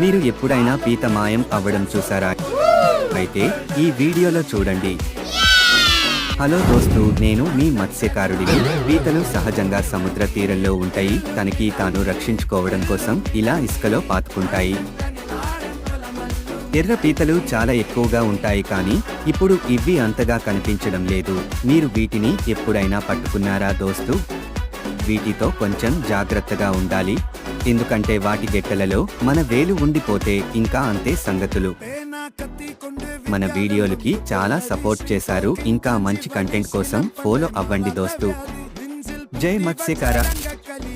మీరు ఎప్పుడైనా పీత మాయం అవ్వడం చూసారా? అయితే ఈ వీడియోలో చూడండి. హలో దోస్తు, నేను మీ మత్స్యకారుడిని. పీతలు సహజంగా సముద్ర తీరంలో ఉంటాయి. తనకి తాను రక్షించుకోవడం కోసం ఇలా ఇసుకలో పాతుకుంటాయి. ఎర్ర పీతలు చాలా ఎక్కువగా ఉంటాయి, కానీ ఇప్పుడు ఇవి అంతగా కనిపించడం లేదు. మీరు వీటిని ఎప్పుడైనా పట్టుకున్నారా దోస్తు? వీటితో కొంచెం జాగ్రత్తగా ఉండాలి, ఎందుకంటే వాటి గెట్టలలో మన వేలు ఉండిపోతే ఇంకా అంతే సంగతులు. మన వీడియోలకి చాలా సపోర్ట్ చేశారు. ఇంకా మంచి కంటెంట్ కోసం ఫాలో అవ్వండి దోస్తు. జై మత్స్యకార.